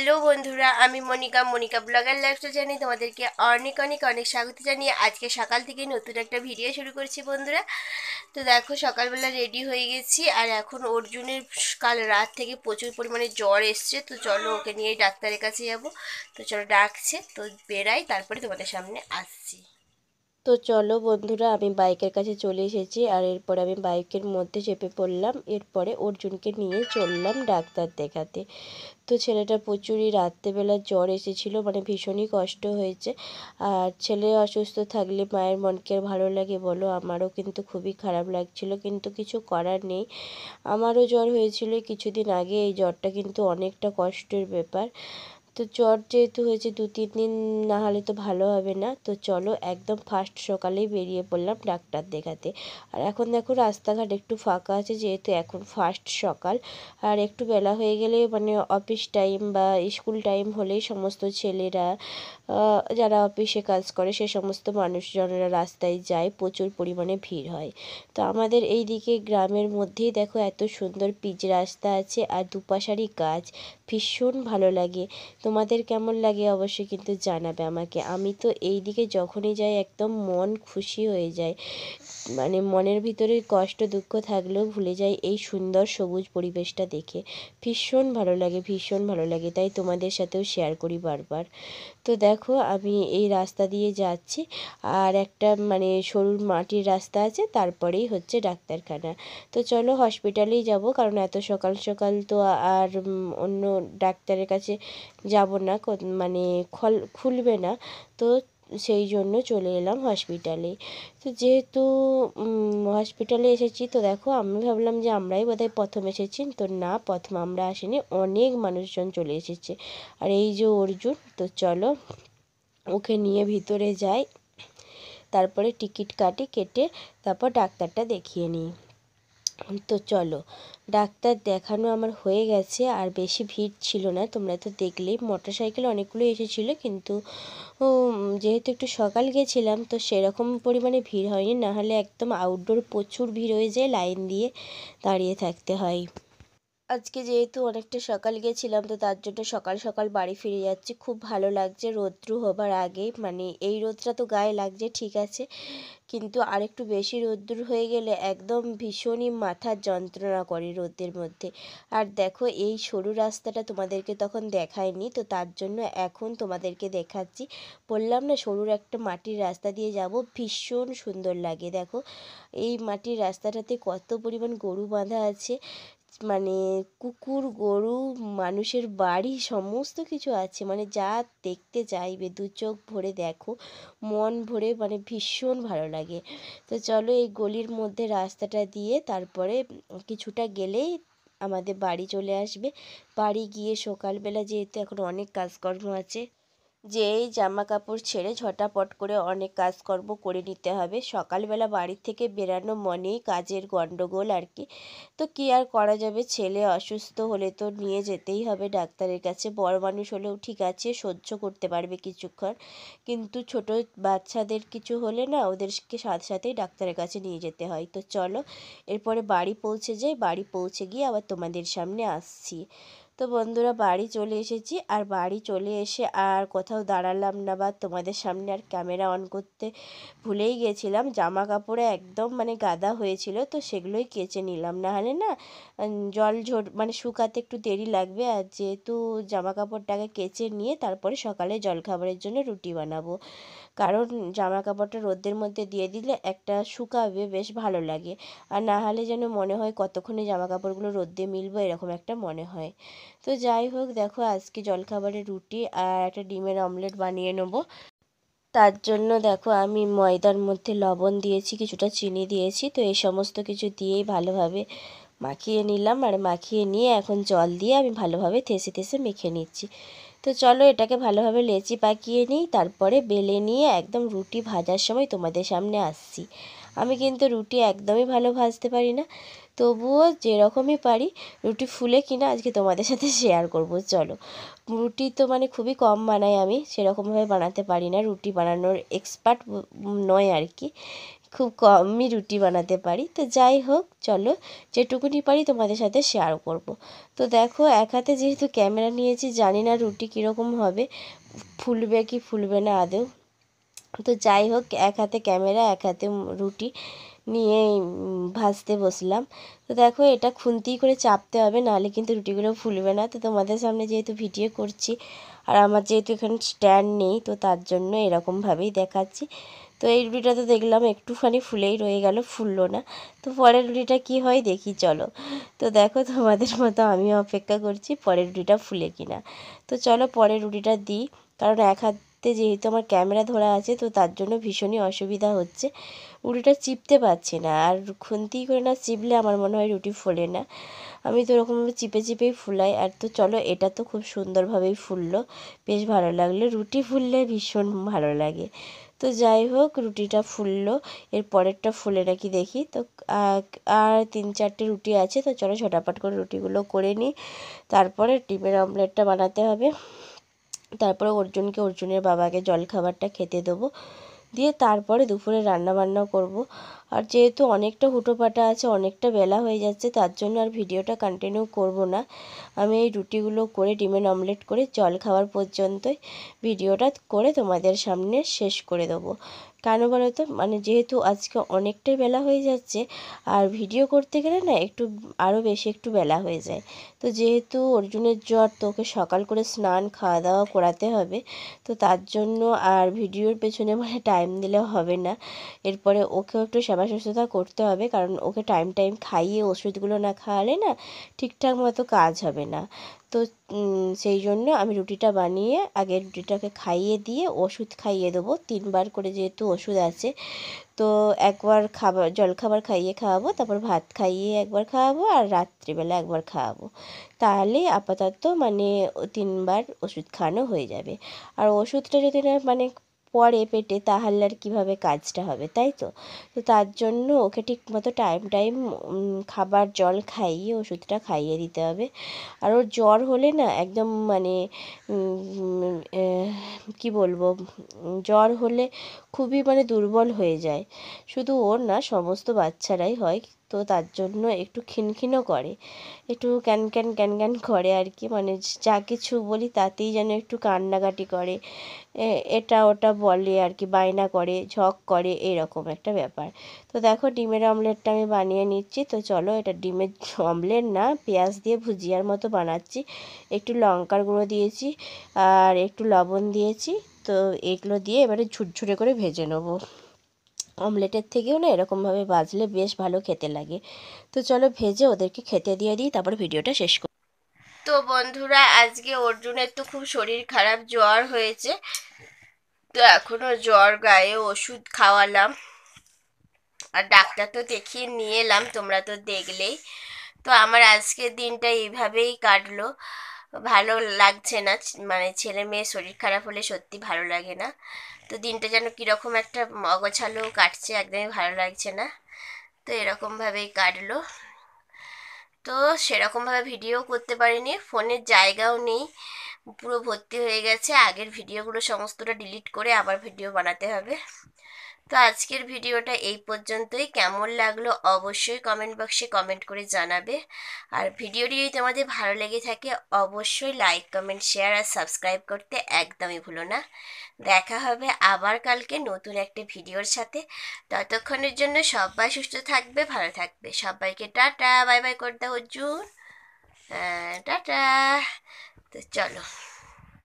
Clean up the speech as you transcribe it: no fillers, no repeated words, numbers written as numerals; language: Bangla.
হ্যালো বন্ধুরা, আমি মনিকা ব্লগার লাইফস্টাইল জানি তোমাদেরকে অনেক অনেক অনেক স্বাগত জানিয়ে আজকে সকাল থেকে নতুন একটা ভিডিও শুরু করছি বন্ধুরা। তো দেখো সকালবেলা রেডি হয়ে গেছি, আর এখন অর্জুনের কাল রাত থেকে প্রচুর পরিমাণে জ্বর এসছে। তো চলো ওকে নিয়ে ডাক্তারের কাছে যাব। তো চলো ডাকছে, তো বেরাই, তারপরে তোমাদের সামনে আসছি। তো চলো বন্ধুরা, আমি বাইকের কাছে চলে এসেছি আর এরপরে আমি বাইকের মধ্যে চেপে পড়লাম। এরপরে অর্জুনকে নিয়ে চললাম ডাক্তার দেখাতে। তো ছেলেটা প্রচুরই রাত্রেবেলা জ্বর এসেছিলো, মানে ভীষণই কষ্ট হয়েছে। আর ছেলে অসুস্থ থাকলে মায়ের মন কি আর ভালো লাগে বলো? আমারও কিন্তু খুবই খারাপ লাগছিল, কিন্তু কিছু করার নেই। আমারও জ্বর হয়েছিল কিছুদিন আগে। এই জ্বরটা কিন্তু অনেকটা কষ্টের ব্যাপার। তো জ্বর যেহেতু হয়েছে 2-3 দিন না হলে তো ভালো হবে না। তো চলো একদম ফার্স্ট সকালেই বেরিয়ে পড়লাম ডাক্তার দেখাতে। আর এখন দেখো রাস্তাঘাট একটু ফাঁকা আছে, যেহেতু এখন ফার্স্ট সকাল। আর একটু বেলা হয়ে গেলে মানে অফিস টাইম বা স্কুল টাইম হলেই সমস্ত ছেলেরা যারা অফিসে কাজ করে সে সমস্ত মানুষজনেরা রাস্তায় যায়, প্রচুর পরিমাণে ভিড় হয়। তো আমাদের এই দিকে গ্রামের মধ্যেই দেখো এত সুন্দর পিচ রাস্তা আছে আর দুপাশারই গাছ, ভীষণ ভালো লাগে। তোমাদের কেমন লাগে অবশ্যই কিন্তু জানাবে আমাকে। আমি তো এই দিকে যখনই যাই একদম মন খুশি হয়ে যায়, মানে মনের ভিতরে কষ্ট দুঃখ থাকলেও ভুলে যাই এই সুন্দর সবুজ পরিবেশটা দেখে। ভীষণ ভালো লাগে, ভীষণ ভালো লাগে, তাই তোমাদের সাথেও শেয়ার করি বারবার। তো দেখো আমি এই রাস্তা দিয়ে যাচ্ছি, আর একটা মানে সরু মাটির রাস্তা আছে, তারপরেই হচ্ছে ডাক্তারখানা। তো চলো হসপিটালেই যাব, কারণ এত সকাল সকাল তো আর অন্য ডাক্তারের কাছে যাব না, মানে খুলবে না। তো সেই জন্য চলে এলাম হসপিটালে। তো যেহেতু হসপিটালে এসেছি, তো দেখো আমি ভাবলাম যে আমরাই বোধহয় প্রথম এসেছি, তো না, প্রথম আমরা আসিনি, অনেক মানুষজন চলে এসেছে। আর এই যে অর্জুন, তো চলো ওকে নিয়ে ভিতরে যাই, তারপরে টিকিট কাটি, কেটে তারপর ডাক্তারটা দেখিয়ে নিই। তো চলো, ডাক্তার দেখানো আমার হয়ে গেছে, আর বেশি ভিড় ছিল না, তোমরা তো দেখলেই মোটর সাইকেল অনেকগুলো এসেছিলো, কিন্তু যেহেতু একটু সকাল গেছিলাম তো সেরকম পরিমাণে ভিড় হয়নি, নাহলে একদম আউটডোর প্রচুর ভিড় হয়ে যায়, লাইন দিয়ে দাঁড়িয়ে থাকতে হয়। আজকে যেহেতু অনেকটা সকাল গেছিলাম, তো তার জন্য সকাল সকাল বাড়ি ফিরে যাচ্ছি। খুব ভালো লাগছে রৌদ্রু হবার আগেই, মানে এই রোদটা তো গায়ে লাগছে ঠিক আছে, কিন্তু আরেকটু বেশি রোদ্দুর হয়ে গেলে একদম ভীষণই মাথার যন্ত্রণা করে রোদের মধ্যে। আর দেখো এই সরু রাস্তাটা তোমাদেরকে তখন দেখায়নি, তো তার জন্য এখন তোমাদেরকে দেখাচ্ছি। বললাম না সরুর একটা মাটির রাস্তা দিয়ে যাব, ভীষণ সুন্দর লাগে। দেখো এই মাটির রাস্তাটাতে কত পরিমাণ গরু বাঁধা আছে, মানে কুকুর, গরু, মানুষের বাড়ি, সমস্ত কিছু আছে, মানে যা দেখতে চাইবে দু চোখ ভরে দেখো, মন ভরে, মানে ভীষণ ভালো লাগে। তো চলো এই গলির মধ্যে রাস্তাটা দিয়ে তারপরে কিছুটা গেলেই আমাদের বাড়ি চলে আসবে। বাড়ি গিয়ে সকালবেলা যেহেতু এখন অনেক কাজকর্ম আছে, যে এই জামা কাপড় ছেড়ে ঝটাপট করে অনেক কাজকর্ম করে নিতে হবে। সকালবেলা বাড়ি থেকে বেরানো মনেই কাজের গন্ডগোল আর কি। তো কী আর করা যাবে, ছেলে অসুস্থ হলে তো নিয়ে যেতেই হবে ডাক্তারের কাছে। বড় মানুষ হলেও ঠিক আছে, সহ্য করতে পারবে কিছুক্ষণ, কিন্তু ছোট বাচ্চাদের কিছু হলে না ওদেরকে সাথে সাথেই ডাক্তারের কাছে নিয়ে যেতে হয়। তো চলো এরপরে বাড়ি পৌঁছে যাই, বাড়ি পৌঁছে গিয়ে আবার তোমাদের সামনে আসছি। তো বন্ধুরা বাড়ি চলে এসেছি, আর বাড়ি চলে এসে আর কোথাও দাঁড়ালাম না, বা তোমাদের সামনে আর ক্যামেরা অন করতে ভুলেই গেছিলাম। জামা কাপড়ে একদম মানে গাদা হয়েছিল, তো সেগুলোই কেচে নিলাম, নাহলে না জল মানে শুকাতে একটু দেরি লাগবে। আর যেহেতু জামা কাপড়টাকে কেচে নিয়ে তারপরে সকালে জলখাবারের জন্য রুটি বানাবো, কারণ জামা কাপড়টা রোদের মধ্যে দিয়ে দিলে একটা শুকাবে, বেশ ভালো লাগে। আর না হলে যেন মনে হয় কতক্ষণে জামা কাপড়গুলো রোদে মিলবো, এরকম একটা মনে হয়। তো যাই হোক, দেখো আজকে জলখাবারে রুটি আর একটা ডিমের অমলেট বানিয়ে নেবো। তার জন্য দেখো আমি ময়দার মধ্যে লবণ দিয়েছি, কিছুটা চিনি দিয়েছি, তো এই সমস্ত কিছু দিয়েই ভালোভাবে মাখিয়ে নিলাম। আর মাখিয়ে নিয়ে এখন জল দিয়ে আমি ভালোভাবে থেসে থেসে মেখে নিচ্ছি। তো চলো এটাকে ভালোভাবে লেচি পাকিয়ে নিই, তারপরে বেলে নিয়ে একদম রুটি ভাজার সময় তোমাদের সামনে আসছি। আমি কিন্তু রুটি একদমই ভালো ভাজতে পারি না, তবুও যেরকমই পারি রুটি ফুলে কিনা আজকে তোমাদের সাথে শেয়ার করব। চলো, রুটি তো মানে খুবই কম বানাই আমি, সেরকমভাবে বানাতে পারি না, রুটি বানানোর এক্সপার্ট নয় আর কি, খুব কমই রুটি বানাতে পারি। তো যাই হোক, চলো যেটুকুনি পারি তোমাদের সাথে শেয়ার করব। তো দেখো, এক হাতে যেহেতু ক্যামেরা নিয়েছি, জানি না রুটি কীরকম হবে, ফুলবে কি ফুলবে না আদৌ। তো যাই হোক, এক হাতে ক্যামেরা এক হাতে রুটি নিয়ে ভাজতে বসলাম। তো দেখো, এটা খুন্তি করে চাপতে হবে, নাহলে কিন্তু রুটিগুলো ফুলবে না। তো তোমাদের সামনে যেহেতু ভিডিও করছি, আর আমার যেহেতু এখানে স্ট্যান্ড নেই, তো তার জন্য এরকমভাবেই দেখাচ্ছি। তো এই রুটিটা তো দেখলাম একটুখানি ফুলেই রয়ে গেল, ফুললো না। তো পরের রুটিটা কি হয় দেখি চলো। তো দেখো, তোমাদের মতো আমিও অপেক্ষা করছি পরের রুটিটা ফুলে কিনা। তো চলো পরের রুটিটা দিই, কারণ এক হাতে যেহেতু আমার ক্যামেরা ধরা আছে, তো তার জন্য ভীষণই অসুবিধা হচ্ছে, রুটিটা চিপতে পারছি না। আর খুন্তি করে না চিপলে আমার মনে হয় রুটি ফোলে না। আমি তো ওরকমভাবে চিপে চিপেই ফুলাই। আর তো চলো, এটা তো খুব সুন্দরভাবেই ফুললো, বেশ ভালো লাগলো। রুটি ফুললে ভীষণ ভালো লাগে। তো যাই হোক, রুটিটা ফুললো, এর পরেরটা ফুলে নাকি দেখি। তো আর 3-4টে রুটি আছে, তো চলো ঝটাপট করে রুটিগুলো করে নিই। তারপরে ডিমের অমলেটটা বানাতে হবে। তারপরে অর্জুনের বাবাকে জলখাবারটা খেতে দেবো, দিয়ে তারপরে দুপুরে রান্না বান্না করব। আর যেহেতু অনেকটা হুটোপাটা আছে, অনেকটা বেলা হয়ে যাচ্ছে, তার জন্য আর ভিডিওটা কন্টিনিউ করব না। আমি এই রুটিগুলো করে ডিমের অমলেট করে জল খাওয়ার পর্যন্তই ভিডিওটা করে তোমাদের সামনে শেষ করে দেবো। কেন বলো তো, মানে যেহেতু আজকে অনেকটাই বেলা হয়ে যাচ্ছে, আর ভিডিও করতে গেলে না একটু আরও বেশি একটু বেলা হয়ে যায়। তো যেহেতু অর্জুনের জ্বর, তো ওকে সকাল করে স্নান খাওয়া দাওয়া করাতে হবে। তো তার জন্য আর ভিডিওর পেছনে মানে টাইম দিলে হবে না। এরপরে ওকেও একটু সেবা শুশ্রূষা করতে হবে, কারণ ওকে টাইম টাইম খাইয়ে ওষুধগুলো না খাওয়ালে না ঠিকঠাক মতো কাজ হবে না। তো সেই জন্য আমি রুটিটা বানিয়ে আগে রুটিটাকে খাইয়ে দিয়ে ওষুধ খাইয়ে দেবো 3বার করে, যেহেতু ওষুধ আছে। তো একবার জলখাবার খাইয়ে খাওয়াবো, তারপর ভাত খাইয়ে একবার খাওয়াবো, আর রাত্রিবেলা একবার খাওয়াবো। তাহলেই আপাতত মানে 3বার ওষুধ খাওয়ানো হয়ে যাবে। আর ওষুধটা যদি না মানে পড়ে পেটে, তাহলে আর কীভাবে কাজটা হবে, তাই তো। তো তার জন্য ওকে ঠিক মতো টাইম টাইম খাবার জল খাইয়ে ওষুধটা খাইয়ে দিতে হবে। আর ওর জ্বর হলে না একদম মানে কী বলবো, জ্বর হলে খুবই মানে দুর্বল হয়ে যায়। শুধু ওর না, সমস্ত বাচ্চারাই হয়। তো তার জন্য একটু খিনখিনও করে, একটু ক্যান ক্যান ক্যান ক্যান করে আর কি, মানে যা কিছু বলি তাতেই যেন একটু কান্নাকাটি করে, এটা ওটা বলে আর কি, বায়না করে, ঝক করে, এরকম একটা ব্যাপার। তো দেখো, ডিমের অমলেটটা আমি বানিয়ে নিচ্ছি। তো চলো, এটা ডিমের অমলেট না, পেঁয়াজ দিয়ে ভুজিয়ার মতো বানাচ্ছি। একটু লঙ্কার গুঁড়ো দিয়েছি আর একটু লবণ দিয়েছি। তো এগুলো দিয়ে এবারে ঝুরঝুরে করে ভেজে নেবো। অমলেটের থেকেও না এরকমভাবে ভাজলে বেশ ভালো খেতে লাগে। তো চলো ভেজে ওদেরকে খেতে দিয়ে দিই, তারপর ভিডিওটা শেষ করি। তো বন্ধুরা, আজকে অর্জুনের তো খুব শরীর খারাপ, জ্বর হয়েছে। তো এখনো জ্বর, গায়ে ওষুধ খাওয়ালাম, আর ডাক্তার তো দেখিয়ে নিয়ে এলাম, তোমরা তো দেখলেই। তো আমার আজকের দিনটা এইভাবেই কাটলো। ভালো লাগছে না, মানে ছেলে মেয়ে শরীর খারাপ হলে সত্যি ভালো লাগে না। তো দিনটা যেন কীরকম একটা অগোছালো কাটছে, একদমই ভালো লাগছে না। তো এরকমভাবেই কাটলো। তো সেরকমভাবে ভিডিও করতে পারিনি, ফোনের জায়গাও নেই, পুরো ভর্তি হয়ে গেছে। আগের ভিডিওগুলো সমস্তটা ডিলিট করে আবার ভিডিও বানাতে হবে। তো আজকের ভিডিওটা এই পর্যন্তই। কেমন লাগলো অবশ্যই কমেন্ট বক্সে কমেন্ট করে জানাবে। আর ভিডিওটি যদি তোমাদের ভালো লেগে থাকে, অবশ্যই লাইক কমেন্ট শেয়ার আর সাবস্ক্রাইব করতে একদমই ভুলো না। দেখা হবে আবার কালকে নতুন একটা ভিডিওর সাথে। ততক্ষণের জন্য সবাই সুস্থ থাকবে, ভালো থাকবে। সবাইকে টাটা বাই বাই করে দাও অর্জুন। টাটা। তো চলো।